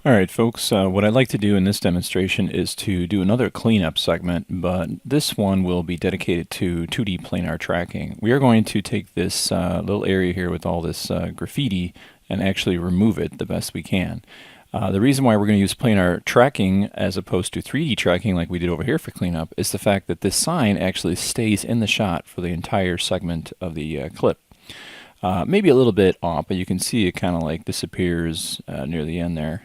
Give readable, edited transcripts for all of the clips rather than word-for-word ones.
Alright folks, what I'd like to do in this demonstration is to do another cleanup segment, but this one will be dedicated to 2D planar tracking. We are going to take this little area here with all this graffiti and actually remove it the best we can. The reason why we're going to use planar tracking as opposed to 3D tracking like we did over here for cleanup is the fact that this sign actually stays in the shot for the entire segment of the clip. Maybe a little bit off, but you can see it kind of like disappears near the end there.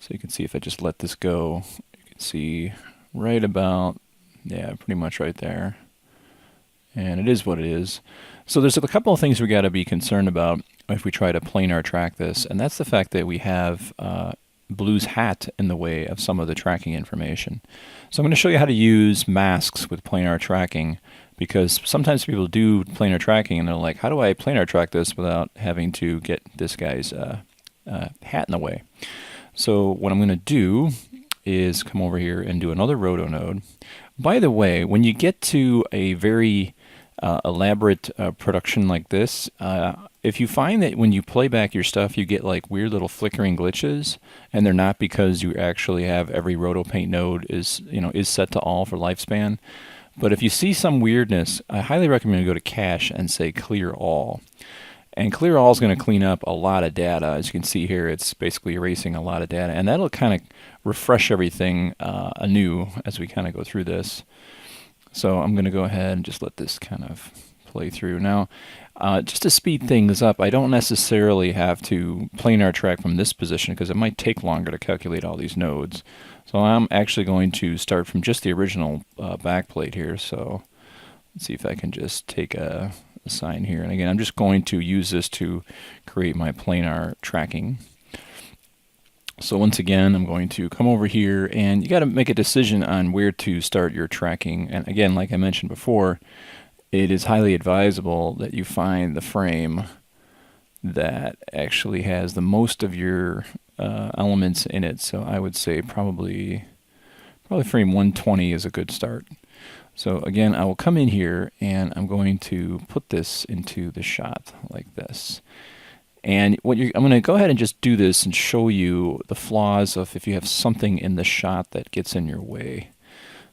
So you can see if I just let this go, you can see right about, yeah, pretty much right there. And it is what it is. So there's a couple of things we got to be concerned about if we try to planar track this, and that's the fact that we have Blue's hat in the way of some of the tracking information. So I'm going to show you how to use masks with planar tracking, because sometimes people do planar tracking and they're like, how do I planar track this without having to get this guy's hat in the way? So what I'm going to do is come over here and do another roto node. By the way, when you get to a very elaborate production like this, if you find that when you play back your stuff you get like weird little flickering glitches, and they're not because you actually have every roto paint node is set to all for lifespan. But if you see some weirdness, I highly recommend you go to cache and say clear all. And clear all is going to clean up a lot of data. As you can see here, it's basically erasing a lot of data, and that'll kind of refresh everything anew as we kind of go through this. So I'm going to go ahead and just let this kind of play through. Now, just to speed things up, I don't necessarily have to planar track from this position because it might take longer to calculate all these nodes. So I'm actually going to start from just the original backplate here. So let's see if I can just take a sign here, and again I'm just going to use this to create my planar tracking. So once again I'm going to come over here, and you got to make a decision on where to start your tracking. And again, like I mentioned before, it is highly advisable that you find the frame that actually has the most of your elements in it. So I would say probably frame 120 is a good start. So again, I will come in here and I'm going to put this into the shot like this. And I'm going to go ahead and just do this and show you the flaws of if you have something in the shot that gets in your way.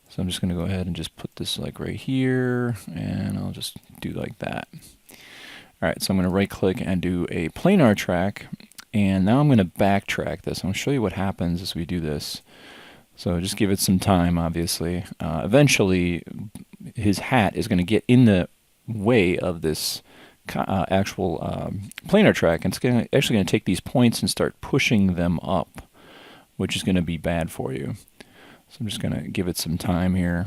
So I'm just going to go ahead and just put this like right here, and I'll just do like that. Alright, so I'm going to right click and do a planar track, and now I'm going to backtrack this. I'm going to show you what happens as we do this. So just give it some time, obviously. Eventually, his hat is going to get in the way of this actual planar track, and it's actually going to take these points and start pushing them up, which is going to be bad for you. So I'm just going to give it some time here,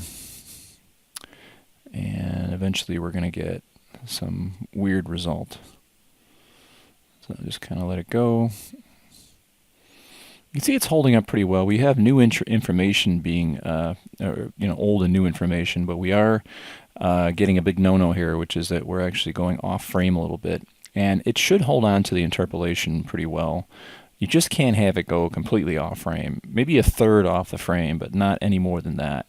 and eventually we're going to get some weird result. So just kind of let it go. You can see it's holding up pretty well. We have new information being, old and new information, but we are getting a big no-no here, which is that we're actually going off frame a little bit. And it should hold on to the interpolation pretty well. You just can't have it go completely off frame. Maybe a third off the frame, but not any more than that.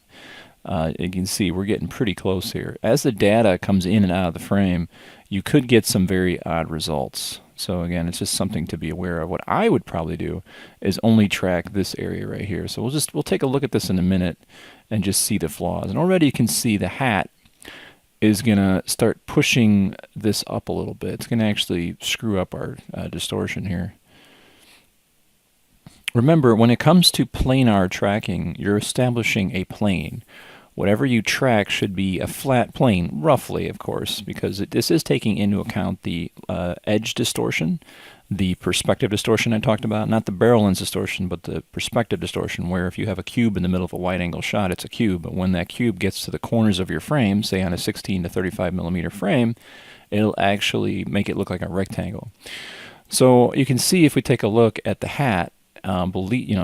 You can see we're getting pretty close here. As the data comes in and out of the frame, you could get some very odd results. So again, it's just something to be aware of. What I would probably do is only track this area right here. So we'll take a look at this in a minute and just see the flaws. And already you can see the hat is going to start pushing this up a little bit. It's going to actually screw up our distortion here. Remember, when it comes to planar tracking, you're establishing a plane. Whatever you track should be a flat plane, roughly, of course, because this is taking into account the edge distortion, the perspective distortion I talked about, not the barrel lens distortion, but the perspective distortion, where if you have a cube in the middle of a wide-angle shot, it's a cube, but when that cube gets to the corners of your frame, say on a 16 to 35 millimeter frame, it'll actually make it look like a rectangle. So you can see if we take a look at the hat,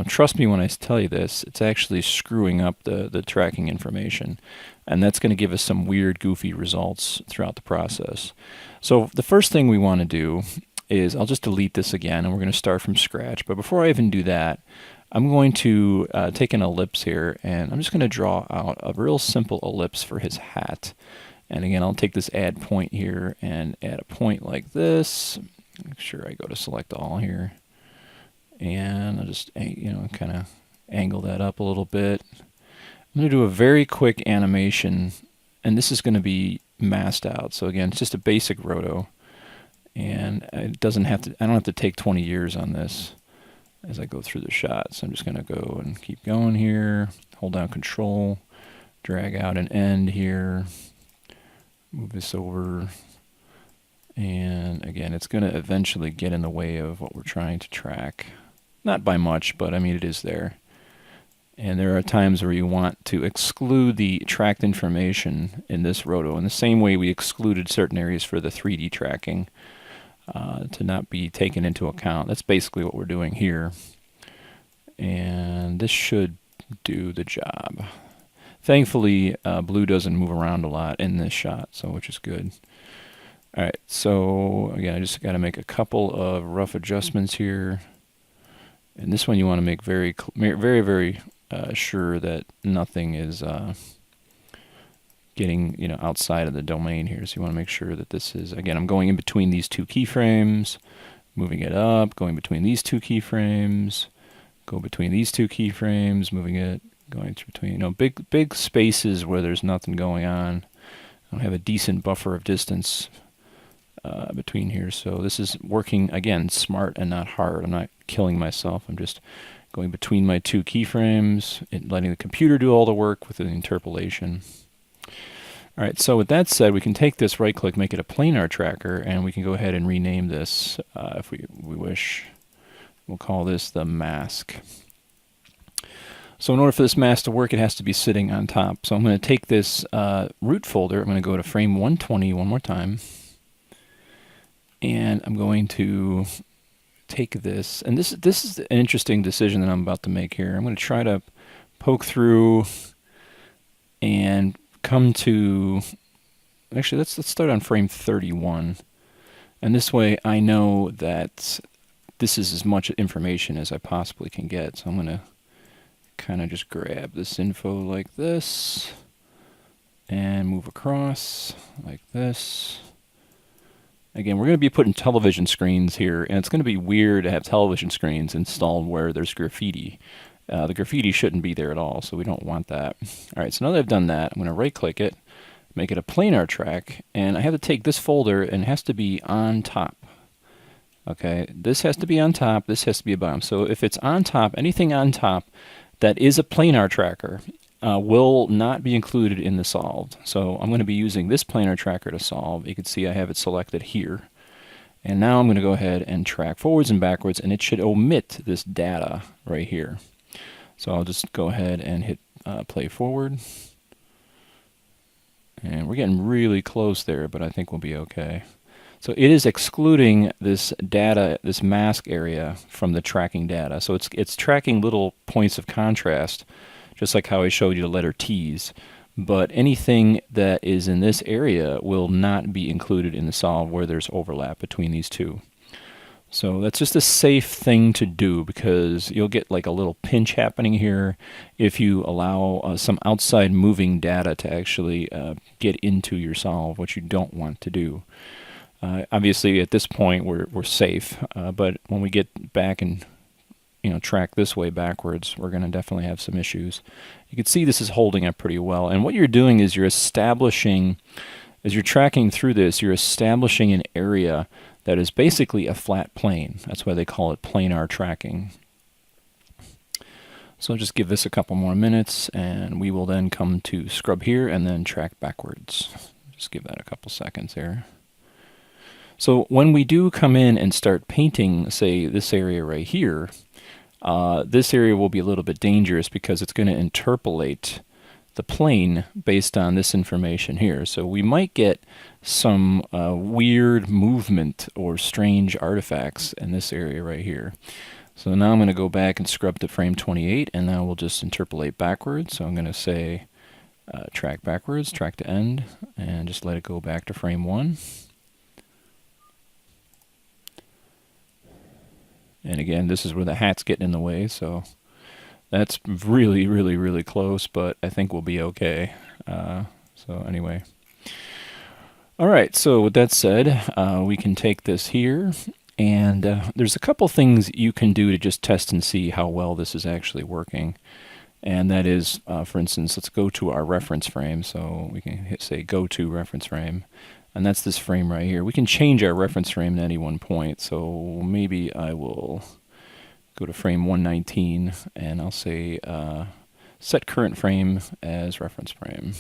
trust me when I tell you this, it's actually screwing up the tracking information, and that's going to give us some weird, goofy results throughout the process. So the first thing we want to do is, I'll just delete this again, and we're going to start from scratch. But before I even do that, I'm going to take an ellipse here, and I'm just going to draw out a real simple ellipse for his hat. And again, I'll take this add point here and add a point like this. Make sure I go to select all here. And I'll just, kind of angle that up a little bit. I'm going to do a very quick animation, and this is going to be masked out. So again, it's just a basic roto, and it doesn't have to. I don't have to take 20 years on this as I go through the shot. So I'm just going to go and keep going here. Hold down Control, drag out an end here, move this over, and again, it's going to eventually get in the way of what we're trying to track. Not by much, but I mean it is there. And there are times where you want to exclude the tracked information in this roto in the same way we excluded certain areas for the 3D tracking to not be taken into account. That's basically what we're doing here. And this should do the job. Thankfully, blue doesn't move around a lot in this shot, so which is good. All right, so again, I just got to make a couple of rough adjustments here. And this one you want to make very, very sure that nothing is getting outside of the domain here. So you want to make sure that this is, again, I'm going in between these two keyframes, moving it up, going between these two keyframes, go between these two keyframes, moving it, going between big spaces where there's nothing going on. I don't have a decent buffer of distance between here. So this is working, again, smart and not hard. I'm not killing myself. I'm just going between my two keyframes and letting the computer do all the work with the interpolation. All right, so with that said, we can take this, right-click, make it a planar tracker, and we can go ahead and rename this if we wish. We'll call this the mask. So in order for this mask to work, it has to be sitting on top. So I'm going to take this root folder. I'm going to go to frame 120 one more time. And I'm going to take this, and this is an interesting decision that I'm about to make here. I'm going to try to poke through and come to, actually let's start on frame 31. And this way I know that this is as much information as I possibly can get. So I'm going to kind of just grab this info like this and move across like this. Again, we're going to be putting television screens here, and it's going to be weird to have television screens installed where there's graffiti. The graffiti shouldn't be there at all, so we don't want that. All right, so now that I've done that, I'm going to right-click it, make it a planar track, and I have to take this folder, and it has to be on top. Okay, this has to be on top, this has to be a bottom. So if it's on top, anything on top that is a planar tracker will not be included in the solved. So I'm going to be using this planar tracker to solve. You can see I have it selected here. And now I'm going to go ahead and track forwards and backwards, and it should omit this data right here. So I'll just go ahead and hit play forward. And we're getting really close there, but I think we'll be okay. So it is excluding this data, this mask area from the tracking data. So it's tracking little points of contrast, just like how I showed you the letter T's. But anything that is in this area will not be included in the solve where there's overlap between these two. So that's just a safe thing to do, because you'll get like a little pinch happening here if you allow some outside moving data to actually get into your solve, which you don't want to do. Obviously at this point we're safe, but when we get back and track this way backwards, we're going to definitely have some issues. You can see this is holding up pretty well. And what you're doing is you're establishing, as you're tracking through this, you're establishing an area that is basically a flat plane. That's why they call it planar tracking. So I'll just give this a couple more minutes, and we will then come to scrub here and then track backwards. Just give that a couple seconds here. So when we do come in and start painting, say, this area right here, this area will be a little bit dangerous because it's going to interpolate the plane based on this information here. So we might get some weird movement or strange artifacts in this area right here. So now I'm going to go back and scrub to frame 28, and now we'll just interpolate backwards. So I'm going to say track backwards, track to end, and just let it go back to frame 1. And again, this is where the hat's getting in the way, so that's really, really, really close, but I think we'll be okay. So anyway. All right, so with that said, we can take this here, And there's a couple things you can do to just test and see how well this is actually working. And that is, for instance, let's go to our reference frame. So we can say go to reference frame. And that's this frame right here. We can change our reference frame at any one point. So maybe I will go to frame 119 and I'll say set current frame as reference frame.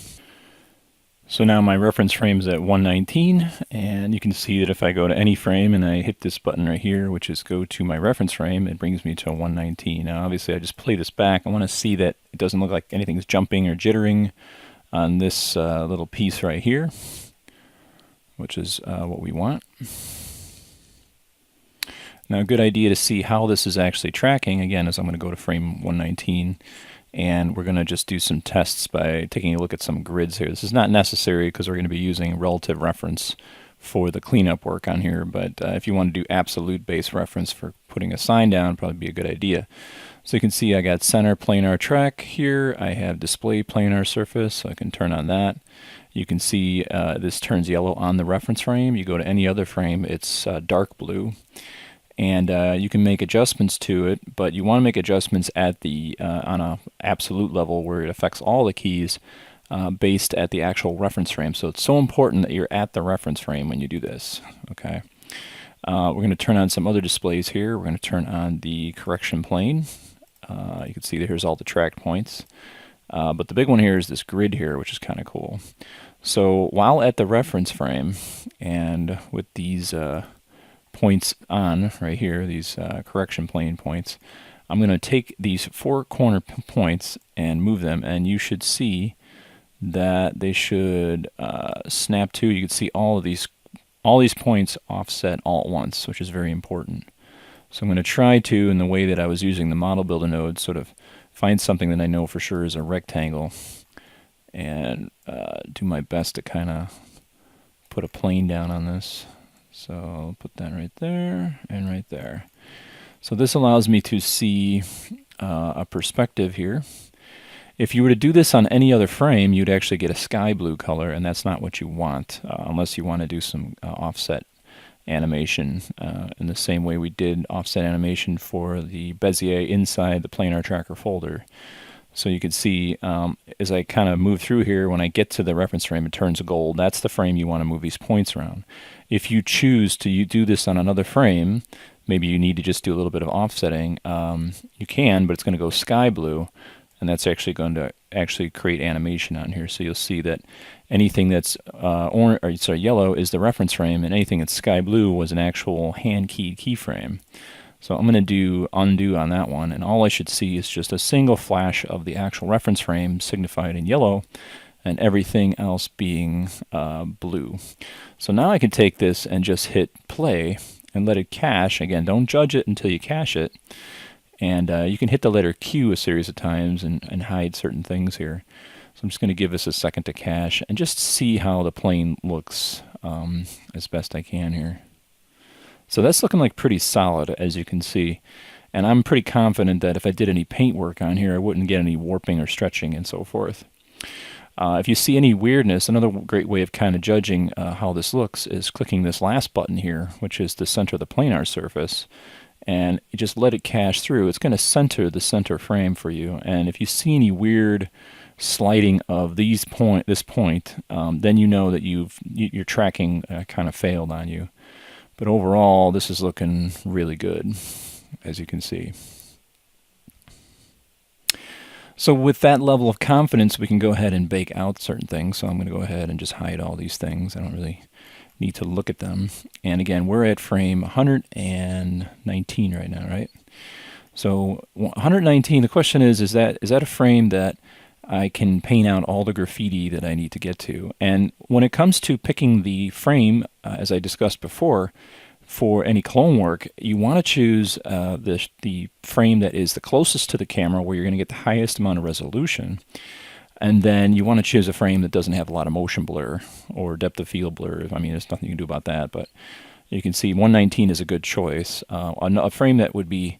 So now my reference frame is at 119, and you can see that if I go to any frame and I hit this button right here, which is go to my reference frame, it brings me to 119. Now obviously I just play this back. I want to see that it doesn't look like anything's jumping or jittering on this little piece right here, which is what we want. Now a good idea to see how this is actually tracking, again, is I'm going to go to frame 119. And we're going to just do some tests by taking a look at some grids here. This is not necessary because we're going to be using relative reference for the cleanup work on here, but if you want to do absolute base reference for putting a sign down, probably be a good idea. So you can see I got center planar track here. I have display planar surface, so I can turn on that. You can see this turns yellow on the reference frame. You go to any other frame, it's dark blue. And you can make adjustments to it, but you want to make adjustments at the on a absolute level where it affects all the keys based at the actual reference frame. So it's so important that you're at the reference frame when you do this. Okay. We're going to turn on some other displays here. We're going to turn on the correction plane. You can see that here's all the track points. But the big one here is this grid here, which is kind of cool. So while at the reference frame and with these points on right here, these correction plane points, I'm going to take these 4 corner points and move them, and you should see that they should snap to. You can see all these points offset all at once, which is very important. So I'm going to try to, in the way that I was using the model builder node, sort of find something that I know for sure is a rectangle and do my best to kind of put a plane down on this. So I'll put that right there and right there. So this allows me to see a perspective here. If you were to do this on any other frame, you'd actually get a sky blue color, and that's not what you want unless you want to do some offset animation in the same way we did offset animation for the Bezier inside the Planar Tracker folder. So you can see as I kind of move through here, when I get to the reference frame, it turns gold. That's the frame you want to move these points around. If you choose to do this on another frame, maybe you need to just do a little bit of offsetting, you can, but it's going to go sky blue, and that's actually going to create animation on here. So you'll see that anything that's yellow is the reference frame, and anything that's sky blue was an actual hand-keyed keyframe. So I'm going to do undo on that one, and all I should see is just a single flash of the actual reference frame signified in yellow, and everything else being blue. So now I can take this and just hit play and let it cache. Again, don't judge it until you cache it. And you can hit the letter Q a series of times and hide certain things here. So I'm just going to give this a second to cache and just see how the plane looks as best I can here. So that's looking like pretty solid, as you can see. And I'm pretty confident that if I did any paint work on here, I wouldn't get any warping or stretching and so forth. If you see any weirdness, another great way of kind of judging how this looks is clicking this last button here, which is to center the planar surface. And you just let it cache through. It's going to center the center frame for you. And if you see any weird sliding of this point, then you know that your tracking kind of failed on you. But overall, this is looking really good, as you can see. So with that level of confidence, we can go ahead and bake out certain things. So I'm going to go ahead and just hide all these things. I don't really need to look at them. And again, we're at frame 119 right now, right? So 119, the question is that a frame that I can paint out all the graffiti that I need to get to? And when it comes to picking the frame, as I discussed before, for any clone work, you want to choose the frame that is the closest to the camera, where you're going to get the highest amount of resolution. And then you want to choose a frame that doesn't have a lot of motion blur or depth of field blur. I mean, there's nothing you can do about that, but you can see 119 is a good choice. A frame that would be,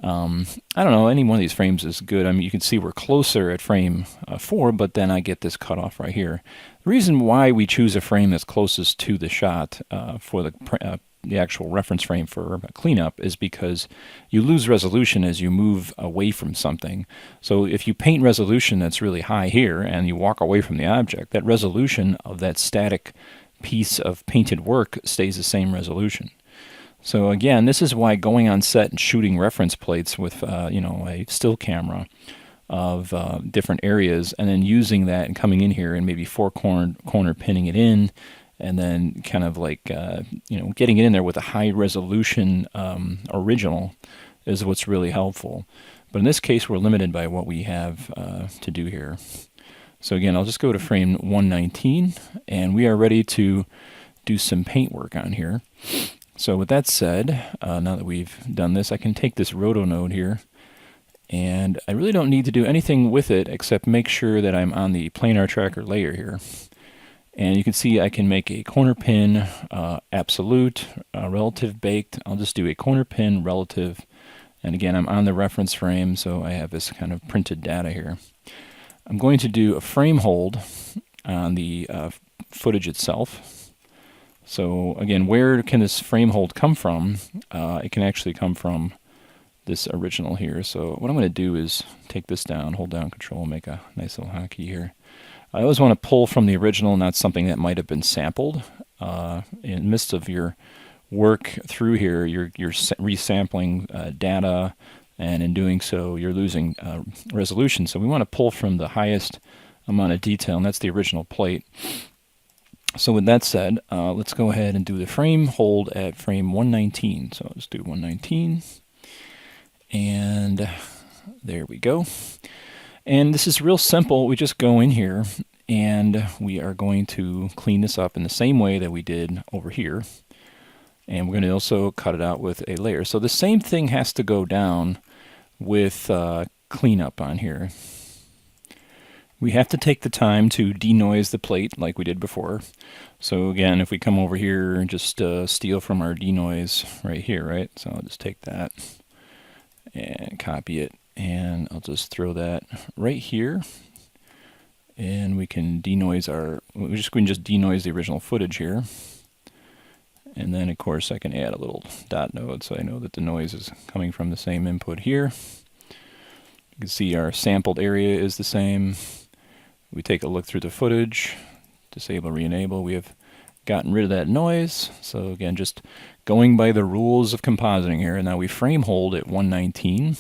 I don't know, any one of these frames is good. I mean, you can see we're closer at frame 4, but then I get this cutoff right here. The reason why we choose a frame that's closest to the shot for the the actual reference frame for cleanup is because you lose resolution as you move away from something. So if you paint resolution that's really high here and you walk away from the object, that resolution of that static piece of painted work stays the same resolution. So again, this is why going on set and shooting reference plates with a still camera of different areas, and then using that and coming in here and maybe corner pinning it in, and then kind of like getting it in there with a high resolution original is what's really helpful. But in this case, we're limited by what we have to do here. So again, I'll just go to frame 119, and we are ready to do some paint work on here. So with that said, now that we've done this, I can take this roto node here, and I really don't need to do anything with it except make sure that I'm on the Planar Tracker layer here. And you can see I can make a corner pin absolute, relative baked. I'll just do a corner pin relative. And again, I'm on the reference frame, so I have this kind of printed data here. I'm going to do a frame hold on the footage itself. So again, where can this frame hold come from? It can actually come from this original here. So what I'm going to do is take this down, hold down Control, make a nice little hotkey here. I always want to pull from the original, not something that might have been sampled. In the midst of your work through here, you're resampling data, and in doing so, you're losing resolution. So we want to pull from the highest amount of detail, and that's the original plate. So with that said, let's go ahead and do the frame hold at frame 119. So let's do 119. And there we go. And this is real simple. We just go in here and we are going to clean this up in the same way that we did over here. And we're going to also cut it out with a layer. So the same thing has to go down with cleanup on here. We have to take the time to denoise the plate like we did before. So again, if we come over here and just steal from our denoise right here, right? So I'll just take that and copy it, and I'll just throw that right here, and we can denoise we can just denoise the original footage here, and then of course I can add a little dot node so I know that the noise is coming from the same input here. You can see our sampled area is the same. We take a look through the footage, disable, re-enable. We have gotten rid of that noise. So again, just going by the rules of compositing here, and now we frame hold at 119.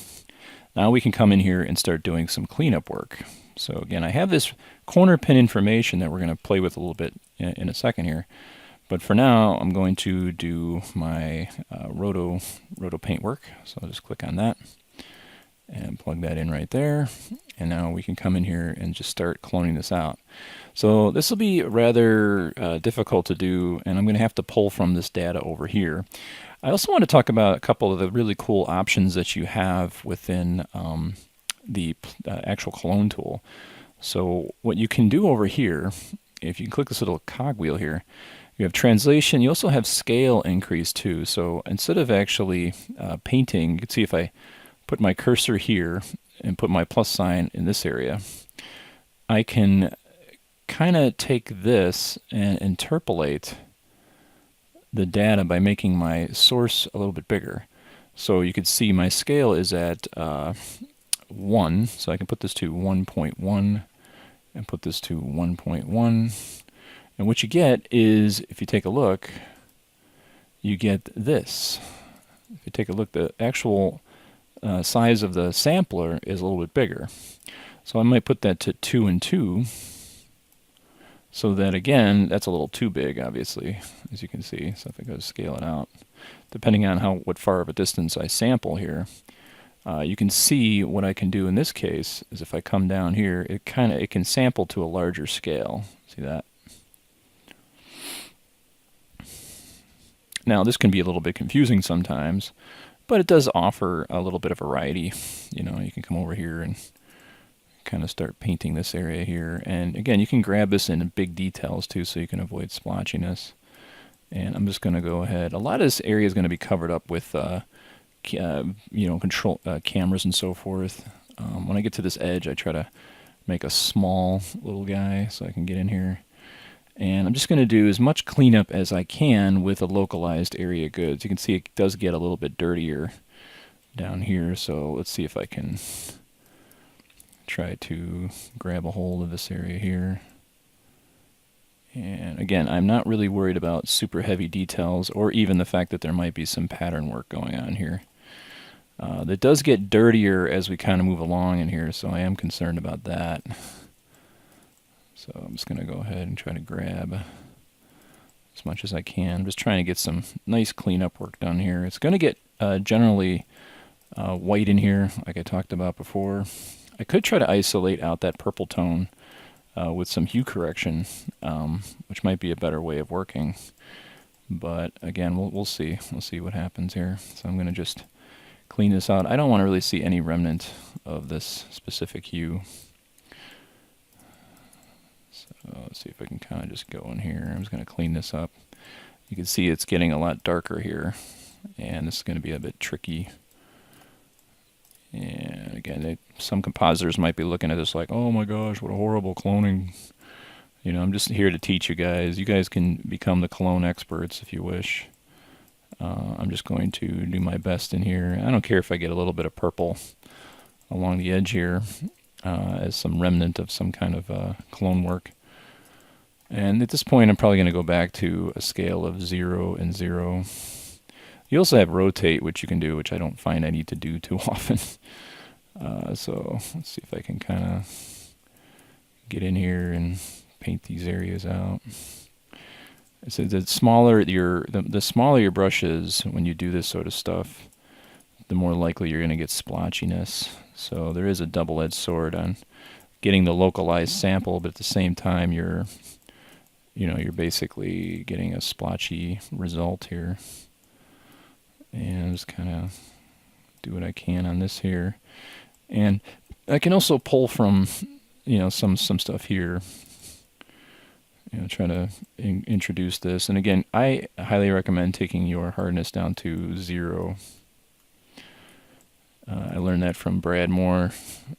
Now we can come in here and start doing some cleanup work. So again, I have this corner pin information that we're going to play with a little bit in a second here. But for now, I'm going to do my roto paint work. So I'll just click on that and plug that in right there. And now we can come in here and just start cloning this out. So this will be rather difficult to do, and I'm going to have to pull from this data over here. I also want to talk about a couple of the really cool options that you have within the actual clone tool. So what you can do over here, if you click this little cogwheel here, you have translation. You also have scale increase too. So instead of actually painting, you can see if I put my cursor here and put my plus sign in this area, I can kind of take this and interpolate the data by making my source a little bit bigger. So you can see my scale is at 1, so I can put this to 1.1 and put this to 1.1. And what you get is, if you take a look, you get this. If you take a look, the actual size of the sampler is a little bit bigger. So I might put that to 2 and 2. So that again, that's a little too big, obviously, as you can see. So if I go to scale it out, depending on what far of a distance I sample here, you can see what I can do in this case is if I come down here, it can sample to a larger scale. See that? Now this can be a little bit confusing sometimes, but it does offer a little bit of variety. You know, you can come over here and kind of start painting this area here. And again, you can grab this in big details too, so you can avoid splotchiness. And I'm just going to go ahead. A lot of this area is going to be covered up with, control cameras and so forth. When I get to this edge, I try to make a small little guy so I can get in here. And I'm just going to do as much cleanup as I can with a localized area goods. You can see it does get a little bit dirtier down here, so let's see if I can try to grab a hold of this area here. And again, I'm not really worried about super heavy details or even the fact that there might be some pattern work going on here. That does get dirtier as we kind of move along in here, so I am concerned about that. So I'm just going to go ahead and try to grab as much as I can. I'm just trying to get some nice cleanup work done here. It's going to get generally white in here, like I talked about before. I could try to isolate out that purple tone with some hue correction, which might be a better way of working. But again, we'll see. We'll see what happens here. So I'm going to just clean this out. I don't want to really see any remnant of this specific hue. So let's see if I can kind of just go in here. I'm just going to clean this up. You can see it's getting a lot darker here, and this is going to be a bit tricky. And again, some compositors might be looking at this like, oh my gosh, what a horrible cloning. You know, I'm just here to teach you guys. You guys can become the clone experts if you wish. I'm just going to do my best in here. I don't care if I get a little bit of purple along the edge here as some remnant of some kind of clone work. And at this point, I'm probably going to go back to a scale of 0 and 0. You also have rotate, which you can do, which I don't find I need to do too often. So let's see if I can kind of get in here and paint these areas out. So the smaller your brush is when you do this sort of stuff, the more likely you're going to get splotchiness. So there is a double-edged sword on getting the localized sample, but at the same time you're basically getting a splotchy result here. And just kind of do what I can on this here. And I can also pull from, some stuff here. Try to introduce this. And again, I highly recommend taking your hardness down to 0. I learned that from Brad Moore.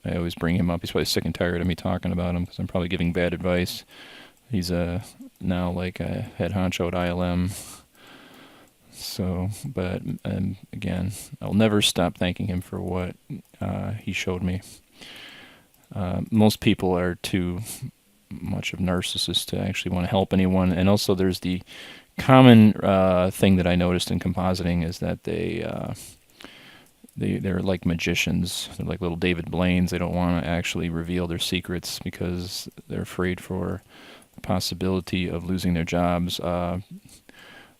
I always bring him up. He's probably sick and tired of me talking about him because I'm probably giving bad advice. He's now like a head honcho at ILM. So, but again, I'll never stop thanking him for what he showed me. Most people are too much of narcissists to actually want to help anyone, and also there's the common thing that I noticed in compositing is that they're like magicians. They're like little David Blaines. They don't want to actually reveal their secrets because they're afraid for the possibility of losing their jobs.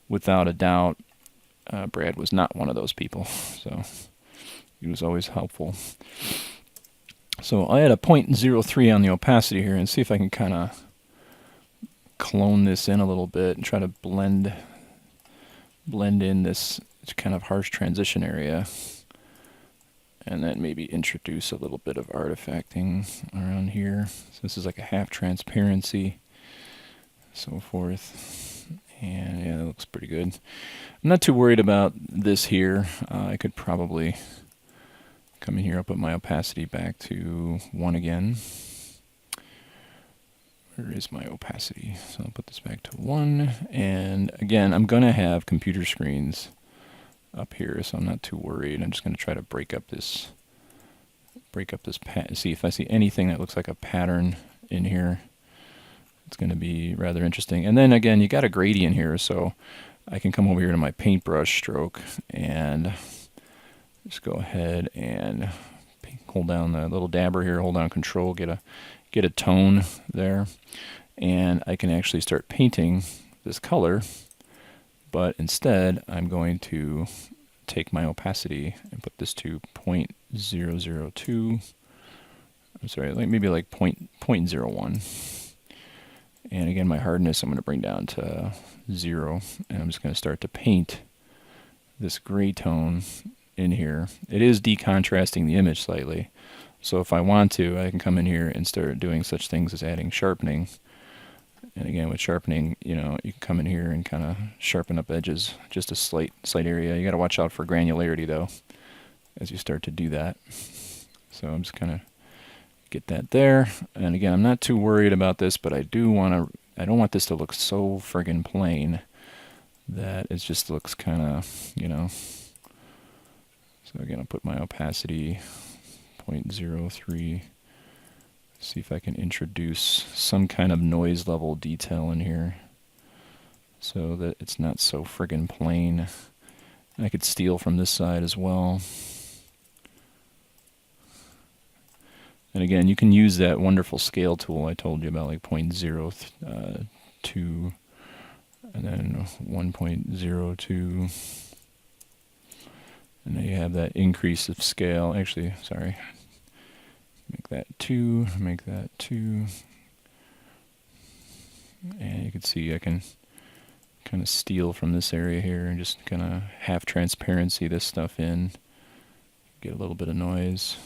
Without a doubt, Brad was not one of those people, so he was always helpful. So I had a 0.03 on the opacity here, and see if I can kind of clone this in a little bit and try to blend in this kind of harsh transition area, and then maybe introduce a little bit of artifacting around here. So this is like a half transparency, so forth. And yeah, that looks pretty good. I'm not too worried about this here. I could probably come in here. I'll put my opacity back to 1 again. Where is my opacity? So I'll put this back to 1. And again, I'm going to have computer screens up here, so I'm not too worried. I'm just going to try to break up this pattern. See if I see anything that looks like a pattern in here. It's going to be rather interesting. And then again, you got a gradient here, so I can come over here to my paintbrush stroke and just go ahead and hold down the little dabber here, hold down Control, get a tone there, and I can actually start painting this color. But instead, I'm going to take my opacity and put this to 0.002. I'm sorry, maybe like 0.01. And again, my hardness I'm going to bring down to 0, and I'm just going to start to paint this gray tone in here. It is decontrasting the image slightly, so if I want to, I can come in here and start doing such things as adding sharpening. And again, with sharpening, you can come in here and kind of sharpen up edges, just a slight area. You got to watch out for granularity though, as you start to do that. So I'm just kind of get that there. And again, I'm not too worried about this, but I do want to I don't want this to look so friggin' plain that it just looks kind of, you know. So again, I'll put my opacity 0.03. See if I can introduce some kind of noise level detail in here so that it's not so friggin' plain. I could steal from this side as well. And again, you can use that wonderful scale tool I told you about, like 0.02 and then 1.02. And then you have that increase of scale. Actually, sorry. Make that 2, make that 2. And you can see I can kind of steal from this area here and just kind of half transparency this stuff in. Get a little bit of noise.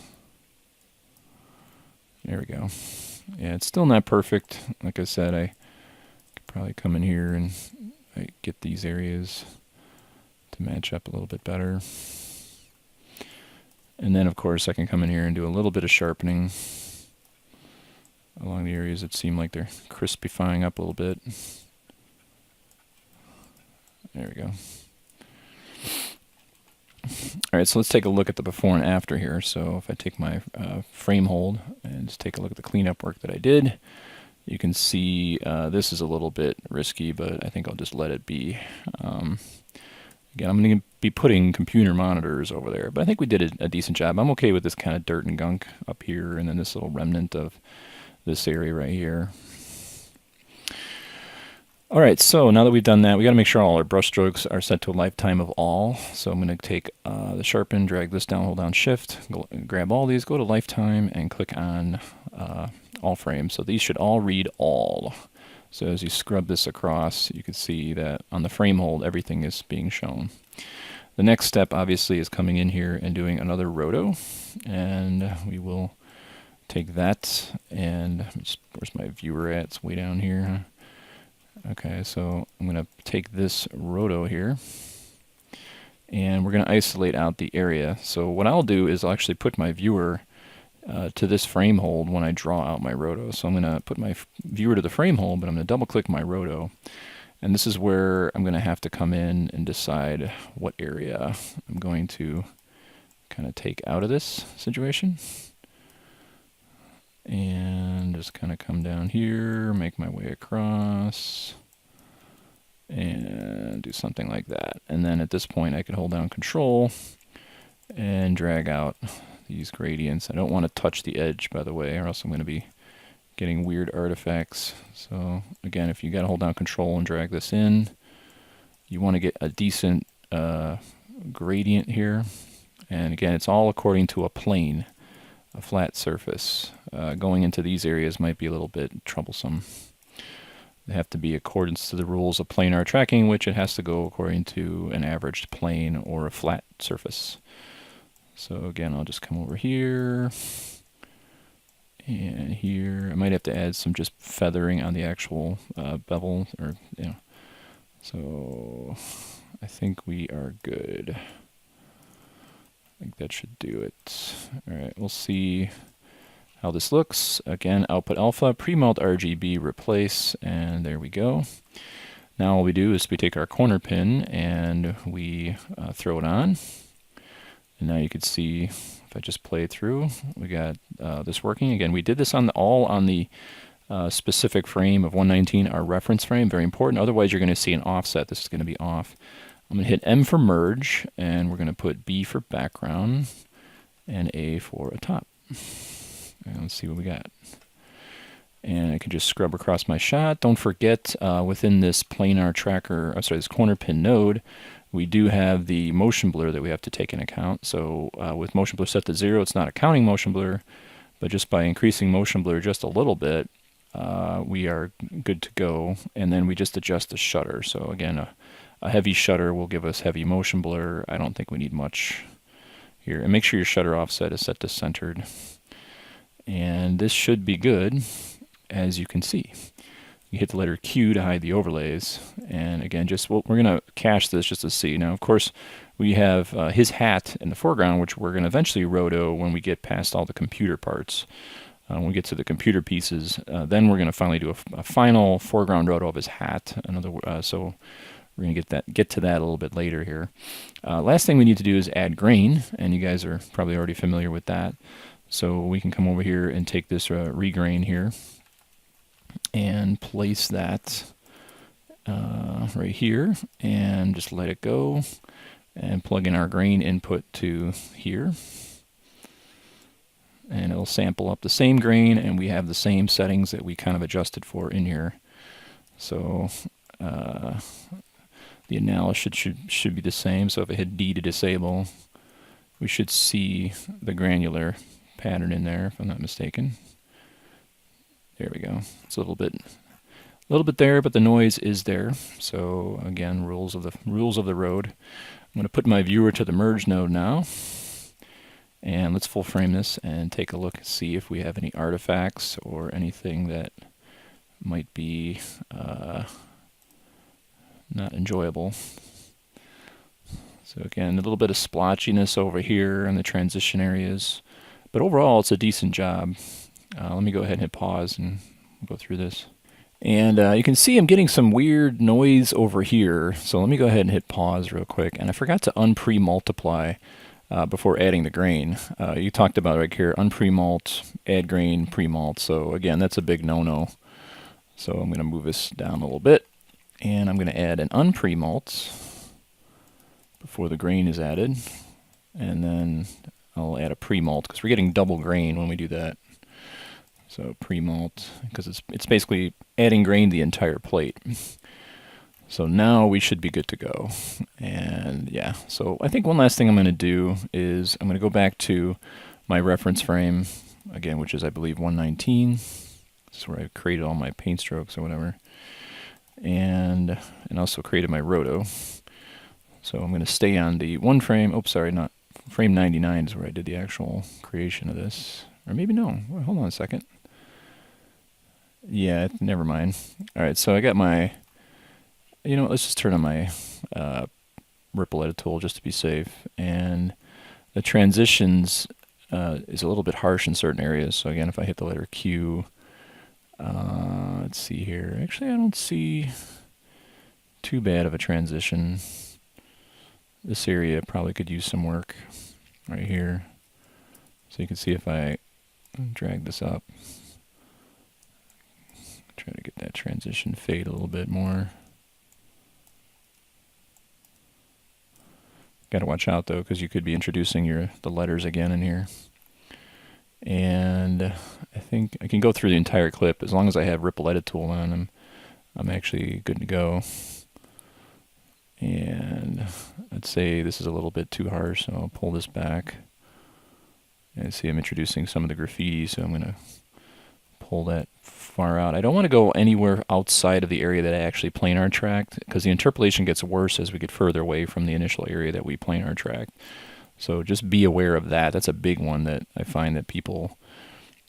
There we go. Yeah, it's still not perfect. Like I said, I could probably come in here and get these areas to match up a little bit better. And then, of course, I can come in here and do a little bit of sharpening along the areas that seem like they're crispifying up a little bit. There we go. All right, so let's take a look at the before and after here. So if I take my frame hold and just take a look at the cleanup work that I did, you can see this is a little bit risky, but I think I'll just let it be. Again, I'm going to be putting computer monitors over there, but I think we did a decent job. I'm okay with this kind of dirt and gunk up here, and then this little remnant of this area right here. All right, so now that we've done that, we got to make sure all our brush strokes are set to a lifetime of all. So I'm going to take the sharpen, drag this down, hold down shift, grab all these, go to lifetime, and click on all frames. So these should all read all. So as you scrub this across, you can see that on the frame hold, everything is being shown. The next step, obviously, is coming in here and doing another roto. And we will take that, and where's my viewer at? It's way down here. Okay, so I'm going to take this roto here, and we're going to isolate out the area. So what I'll do is I'll actually put my viewer to this frame hold when I draw out my roto. So I'm going to put my viewer to the frame hold, but I'm going to double click my roto. And this is where I'm going to have to come in and decide what area I'm going to kind of take out of this situation. And just kind of come down here, make my way across, and do something like that. And then at this point I can hold down Control and drag out these gradients. I don't want to touch the edge, by the way, or else I'm going to be getting weird artifacts. So again, if you got to hold down Control and drag this in, you want to get a decent gradient here. And again, it's all according to a plane, a flat surface. Going into these areas might be a little bit troublesome. They have to be accordance to the rules of planar tracking, which it has to go according to an averaged plane or a flat surface. So again, I'll just come over here and here. I might have to add some just feathering on the actual bevel, or you know. So I think we are good. I think that should do it. All right, we'll see how this looks. Again, output alpha, pre-melt RGB, replace, and there we go. Now all we do is we take our corner pin and we throw it on. And now you can see, if I just play through, we got this working. Again, we did this all on the specific frame of 119, our reference frame, very important. Otherwise, you're going to see an offset. This is going to be off. I'm going to hit M for merge, and we're going to put B for background, and A for a top. And let's see what we got. And I can just scrub across my shot. Don't forget, within this planar tracker, this corner pin node, we do have the motion blur that we have to take into account. So with motion blur set to 0, it's not a counting motion blur, but just by increasing motion blur just a little bit, we are good to go. And then we just adjust the shutter. So again, a heavy shutter will give us heavy motion blur. I don't think we need much here. And make sure your shutter offset is set to centered. And this should be good, as you can see. You hit the letter Q to hide the overlays. And again, we're going to cache this just to see. Now, of course, we have his hat in the foreground, which we're going to eventually roto when we get past all the computer parts. When we get to the computer pieces, then we're going to finally do a final foreground roto of his hat. So we're going to get to that a little bit later here. Last thing we need to do is add grain, and you guys are probably already familiar with that. So we can come over here and take this regrain here and place that right here and just let it go and plug in our grain input to here. And it'll sample up the same grain, and we have the same settings that we kind of adjusted for in here. So the analysis should be the same. So if I hit D to disable, we should see the granular pattern in there, if I'm not mistaken. There we go. It's a little bit there, but the noise is there. So again, rules of the road. I'm going to put my viewer to the merge node now. And let's full frame this and take a look and see if we have any artifacts or anything that might be not enjoyable. So again, a little bit of splotchiness over here in the transition areas. But overall, it's a decent job. Let me go ahead and hit pause and go through this. And you can see I'm getting some weird noise over here. So let me go ahead and hit pause real quick. And I forgot to unpre-multiply before adding the grain. You talked about right here, unpre-mult, add grain, pre-mult. So again, that's a big no-no. So I'm going to move this down a little bit. And I'm going to add an unpre-mult before the grain is added. And then I'll add a pre-mult because we're getting double grain when we do that. So pre-mult, because it's basically adding grain the entire plate. So now we should be good to go. And yeah, so I think one last thing I'm going to do is I'm going to go back to my reference frame, again, which is I believe 119. This is where I created all my paint strokes or whatever. And also created my roto. So I'm going to stay on the one frame. Oops, sorry, not frame 99 is where I did the actual creation of this. Or maybe no. Well, hold on a second. Yeah, never mind. All right, so I got my... You know what, let's just turn on my ripple edit tool just to be safe. And the transitions is a little bit harsh in certain areas. So again, if I hit the letter Q, let's see here. Actually, I don't see too bad of a transition. This area probably could use some work right here. So you can see if I drag this up, try to get that transition fade a little bit more. Got to watch out though, because you could be introducing the letters again in here. And I think I can go through the entire clip as long as I have ripple edit tool on. I'm actually good to go. And I'd say this is a little bit too harsh, so I'll pull this back. And see, I'm introducing some of the graffiti, so I'm going to pull that far out. I don't want to go anywhere outside of the area that I actually planar tracked, because the interpolation gets worse as we get further away from the initial area that we planar tracked. So just be aware of that. That's a big one that I find that people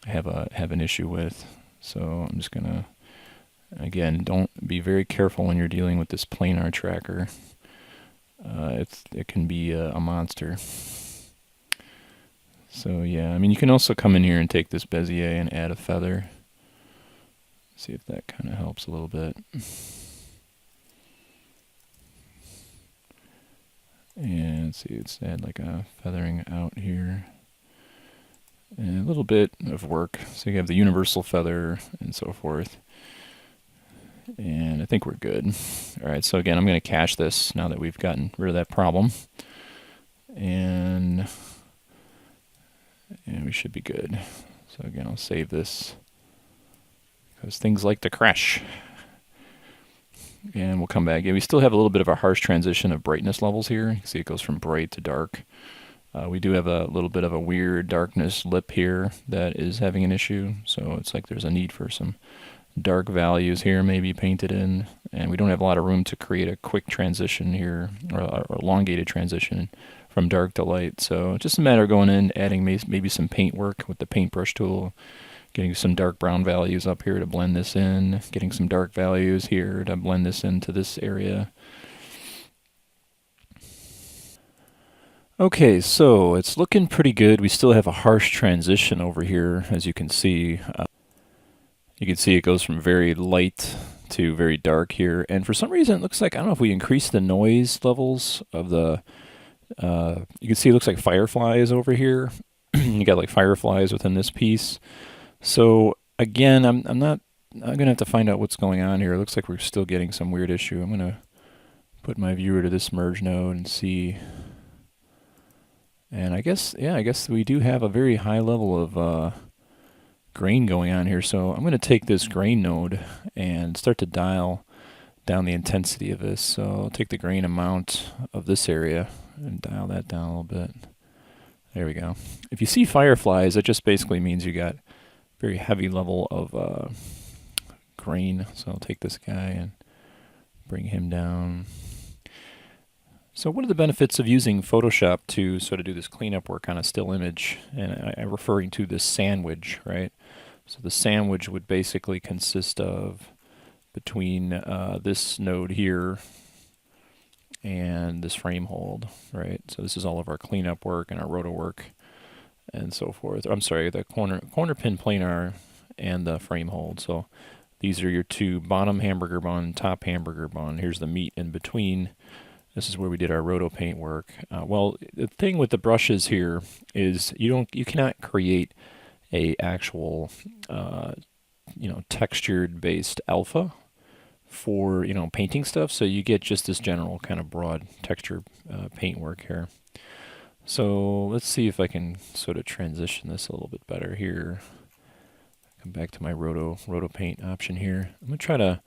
have an issue with. So I'm just going to, again, don't be very careful when you're dealing with this planar tracker. It can be a monster. So yeah, I mean, you can also come in here and take this Bezier and add a feather. See if that kind of helps a little bit. And let's see, let's add like a feathering out here. And a little bit of work. So you have the universal feather and so forth. And I think we're good. All right, so again, I'm going to cache this now that we've gotten rid of that problem. And we should be good. So again, I'll save this because things like to crash. And we'll come back. Yeah, we still have a little bit of a harsh transition of brightness levels here. You can see it goes from bright to dark. We do have a little bit of a weird darkness lip here that is having an issue. So it's like there's a need for some dark values here maybe painted in. And we don't have a lot of room to create a quick transition here, or elongated transition from dark to light. So it's just a matter of going in, adding maybe some paint work with the paintbrush tool, getting some dark brown values up here to blend this in, getting some dark values here to blend this into this area. Okay, so it's looking pretty good. We still have a harsh transition over here, as you can see. You can see it goes from very light to very dark here. And for some reason, it looks like, I don't know if we increase the noise levels of the, you can see it looks like fireflies over here. You got like fireflies within this piece. So again, I'm going to have to find out what's going on here. It looks like we're still getting some weird issue. I'm going to put my viewer to this merge node and see. And I guess we do have a very high level of grain going on here. So I'm going to take this grain node and start to dial down the intensity of this. So I'll take the grain amount of this area and dial that down a little bit. There we go. If you see fireflies, that just basically means you got very heavy level of grain. So I'll take this guy and bring him down. So what are the benefits of using Photoshop to sort of do this cleanup work on a still image? And I'm referring to this sandwich, right? So the sandwich would basically consist of between this node here and this frame hold, right? So this is all of our cleanup work and our roto work and so forth. I'm sorry, the corner pin planar and the frame hold. So these are your two, bottom hamburger bun, top hamburger bun. Here's the meat in between. This is where we did our roto paint work. Well, the thing with the brushes here is you cannot create a actual textured based alpha for painting stuff. So you get just this general kind of broad texture paint work here. So let's see if I can sort of transition this a little bit better here. Come back to my roto paint option here. I'm gonna try to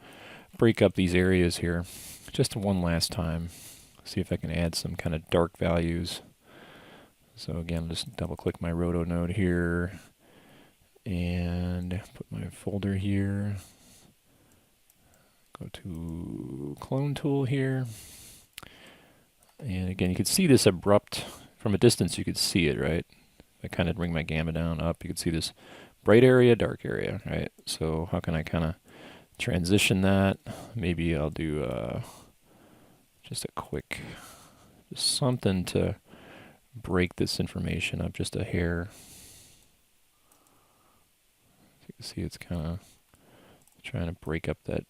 break up these areas here just one last time. See if I can add some kind of dark values. So again, just double click my roto node here and put my folder here. Go to clone tool here. And again, you can see this abrupt, from a distance you could see it, right? I kind of bring my gamma down up, you can see this bright area, dark area, right? So how can I kind of transition that? Maybe I'll do just a quick, something to break this information up just a hair. You can see it's kind of trying to break up that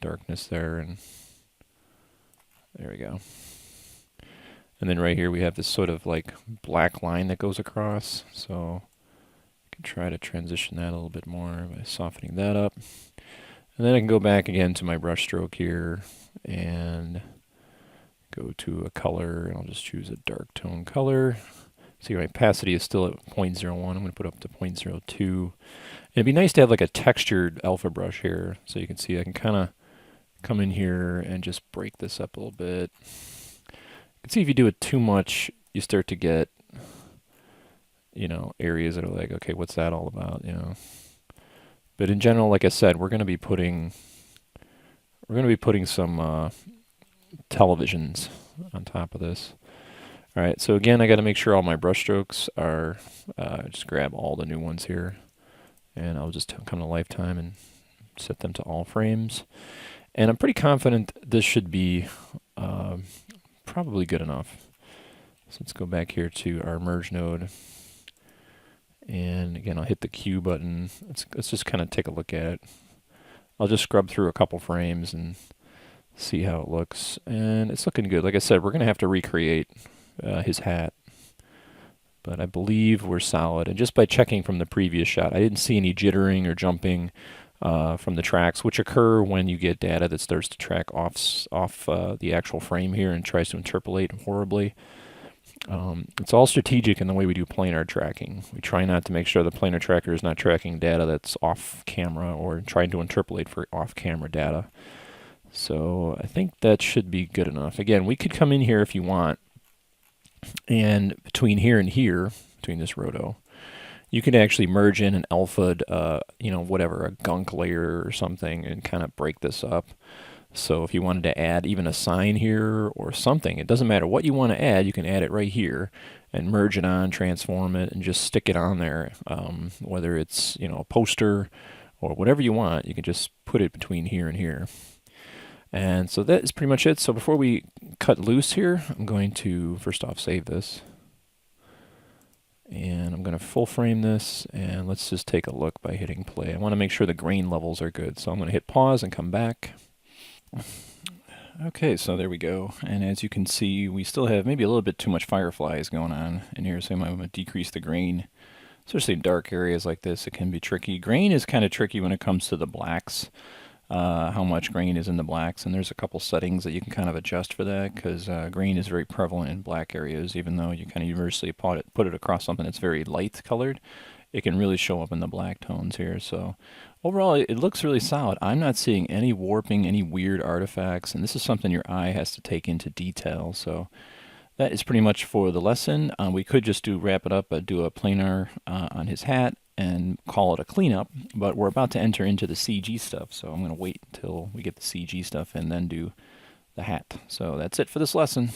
darkness there, and there we go. And then right here we have this sort of like black line that goes across, so I can try to transition that a little bit more by softening that up. And then I can go back again to my brush stroke here and go to a color, and I'll just choose a dark tone color. See, my opacity is still at 0.01. I'm going to put up to 0.02. It'd be nice to have like a textured alpha brush here, so you can see I can kind of come in here and just break this up a little bit. You can see if you do it too much, you start to get, areas that are like, okay, what's that all about, But in general, like I said, we're going to be putting some televisions on top of this. All right, so again, I got to make sure all my brush strokes are, just grab all the new ones here, and I'll just come to lifetime and set them to all frames. And I'm pretty confident this should be probably good enough. So let's go back here to our merge node. And again, I'll hit the Q button. Let's just kind of take a look at it. I'll just scrub through a couple frames and see how it looks. And it's looking good. Like I said, we're going to have to recreate his hat. But I believe we're solid. And just by checking from the previous shot, I didn't see any jittering or jumping from the tracks, which occur when you get data that starts to track off the actual frame here and tries to interpolate horribly. It's all strategic in the way we do planar tracking. We try not to make sure the planar tracker is not tracking data that's off camera or trying to interpolate for off camera data. So I think that should be good enough. Again, we could come in here if you want, and between here and here, between this roto, you can actually merge in an alpha'd, whatever, a gunk layer or something, and kind of break this up. So if you wanted to add even a sign here or something, it doesn't matter what you want to add, you can add it right here and merge it on, transform it, and just stick it on there. Whether it's, a poster or whatever you want, you can just put it between here and here. And so that is pretty much it. So before we cut loose here, I'm going to first off save this. And I'm going to full frame this, and let's just take a look by hitting play. I want to make sure the grain levels are good, so I'm going to hit pause and come back. Okay, so there we go. And as you can see, we still have maybe a little bit too much Fireflies going on in here, so I'm going to decrease the grain. Especially in dark areas like this, it can be tricky. Grain is kind of tricky when it comes to the blacks. How much grain is in the blacks, and there's a couple settings that you can kind of adjust for that, because grain is very prevalent in black areas. Even though you kind of universally put it across something that's very light colored, it can really show up in the black tones here. So overall, it looks really solid. I'm not seeing any warping, any weird artifacts, and this is something your eye has to take into detail. So that is pretty much for the lesson. We could just wrap it up, do a planar on his hat and call it a cleanup, but we're about to enter into the CG stuff, so I'm going to wait until we get the CG stuff and then do the hat. So that's it for this lesson.